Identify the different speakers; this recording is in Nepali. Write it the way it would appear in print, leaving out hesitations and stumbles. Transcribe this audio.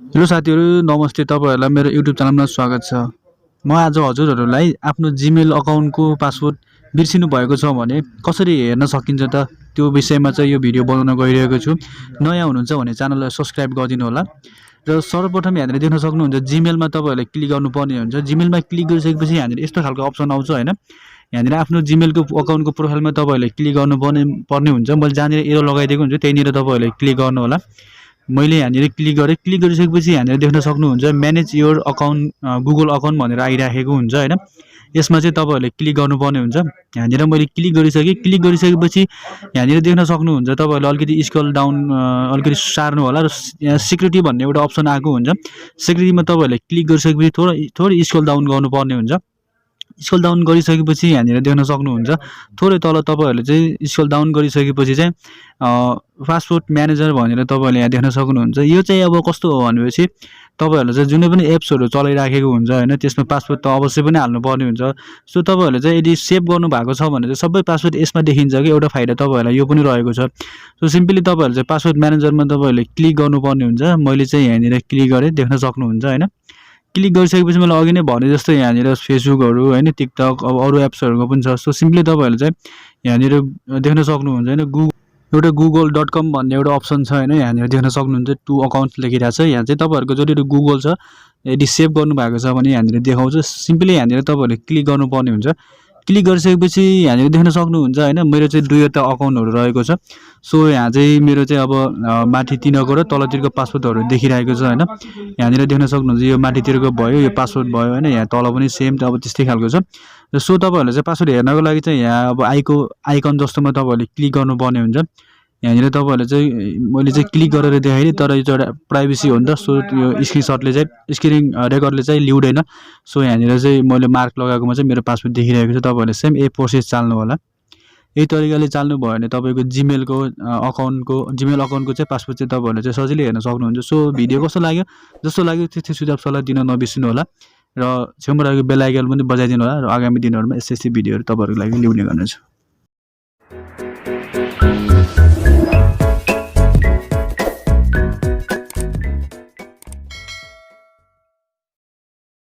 Speaker 1: हेलो साथीहरु, नमस्ते। तपाईहरुलाई मेरो युट्युब च्यानलमा स्वागत छ। म आज हजुरहरुलाई आफ्नो जीमेल अकाउन्टको पासवर्ड बिर्सिनु भएको छ भने कसरी हेर्न सकिन्छ त त्यो विषयमा चाहिँ यो भिडियो बनाउन गइरहेको छु। नयाँ हुनुहुन्छ भने च्यानललाई सब्स्क्राइब गरिदिनु होला। र सर्वप्रथम यहाँनिर देख्न सक्नुहुन्छ जीमेलमा तपाईहरुले क्लिक गर्नुपर्ने हुन्छ। जीमेलमा क्लिक गरिसकेपछि यहाँनिर यस्तो खालको अप्सन आउँछ हैन। यहाँनिर आफ्नो जीमेलको अकाउन्टको प्रोफाइलमा तपाईहरुले क्लिक गर्नुपर्ने हुन्छ। मैले जहाँनिर एरो लगाइदिएको हुन्छ त्यहीँनिर तपाईहरुले क्लिक गर्नु होला। मैले यहाँनिर क्लिक गरेँ। क्लिक गरिसकेपछि यहाँनिर देख्न सक्नुहुन्छ manage your account Google account भनेर आइराखेको हुन्छ हैन। यसमा चाहिँ तपाईहरुले क्लिक गर्नुपर्ने हुन्छ। यहाँनिर मैले क्लिक गरिसकेँ। क्लिक गरिसकेपछि यहाँनिर देख्न सक्नुहुन्छ तपाईहरुले अलिकति स्क्रल डाउन अलिकति सार्नु होला र यहाँ सिक्युरिटी भन्ने एउटा अप्सन आएको हुन्छ। सिक्युरिटीमा तपाईहरुले क्लिक गरिसकेपछि थोरै स्क्रल डाउन गर्नुपर्ने हुन्छ। स्क्रल डाउन गरिसकेपछि यहाँनिर देख्न सक्नुहुन्छ थोरै तल तपाईहरुले चाहिँ स्क्रल डाउन गरिसकेपछि चाहिँ पासवर्ड म्यानेजर भनेर तपाईहरुले यहाँ देख्न सक्नुहुन्छ। यो चाहिँ अब कस्तो हो भनेपछि तपाईहरुले चाहिँ जुनै पनि एप्सहरु चलाइराखेको हुन्छ हैन, त्यसमा पासवर्ड त अवश्य पनि हाल्नु पर्ने हुन्छ। सो तपाईहरुले चाहिँ यदि सेभ गर्नु भएको छ भने चाहिँ सबै पासवर्ड यसमा देखिन्छ कि एउटा फाइदा तपाईहरुलाई यो पनि रहेको छ। सो सिम्पली तपाईहरुले चाहिँ पासवर्ड म्यानेजरमा तपाईहरुले क्लिक गर्नुपर्ने हुन्छ। मैले चाहिँ यहाँनिर क्लिक गरेँ, देख्न सक्नुहुन्छ हैन। क्लिक गरिसकेपछि मैले अघि नै भने जस्तो यहाँनिर फेसबुकहरु हैन, टिकटक अब अरु एप्सहरुको पनि छ। सो सिम्पली तपाईहरुले चाहिँ यहाँनिर देख्न सक्नुहुन्छ हैन एउटा google.com भन्ने एउटा अप्सन छ हैन। यहाँनिर देख्न सक्नुहुन्छ टु अकाउन्ट्स लेखिरहेको छ। यहाँ चाहिँ तपाईहरुको जति गुगल छ यदि सेभ गर्नु भएको छ भने यहाँनिर देखाउँछ। सिम्पली यहाँनिर तपाईहरुले क्लिक गर्नुपर्ने हुन्छ। क्लिक गरिसकेपछि यहाँनिर देख्न सक्नुहुन्छ हैन मेरो चाहिँ दुईवटा अकाउन्टहरु रहेको छ। सो यहाँ चाहिँ मेरो चाहिँ अब माथितिरको र तलतिरको पासवर्डहरु देखिरहेको छ हैन। यहाँनिर देख्न सक्नुहुन्छ यो माथितिरको भयो, यो पासवर्ड भयो हैन। यहाँ तल पनि सेम त अब त्यस्तै खालको छ। सो तपाईहरुले चाहिँ पासवर्ड हेर्नको लागि चाहिँ यहाँ अब आइकन जस्तोमा तपाईहरुले क्लिक गर्नुपर्ने हुन्छ। यहाँनिर तपाईहरुले चाहिँ मैले चाहिँ क्लिक गरेर देखाइदिएँ तर यो चाहिँ एउटा प्राइभेसी हो नि त। सो यो स्क्रिनशटले चाहिँ स्क्रिन रेकर्डले चाहिँ लिउँदैन। सो यहाँनिर चाहिँ मैले मार्क लगाएकोमा चाहिँ मेरो पासवर्ड देखिरहेको छ। तपाईहरुले सेम यही प्रोसेस चाल्नु होला। यही तरिकाले चाल्नु भयो भने तपाईको जीमेल अकाउन्टको चाहिँ पासवर्ड चाहिँ तपाईहरुले चाहिँ सजिलै हेर्न सक्नुहुन्छ। सो भिडियो कस्तो लाग्यो? जस्तो लाग्यो त्यस्तै सुझाव सल्लाह दिन नबिर्सिनु होला र छेउमा रहेको बेल आइकन पनि बजाइदिनु होला र आगामी दिनहरुमा यस्तै भिडियोहरु तपाईहरुको लागि ल्याउने गर्नेछु।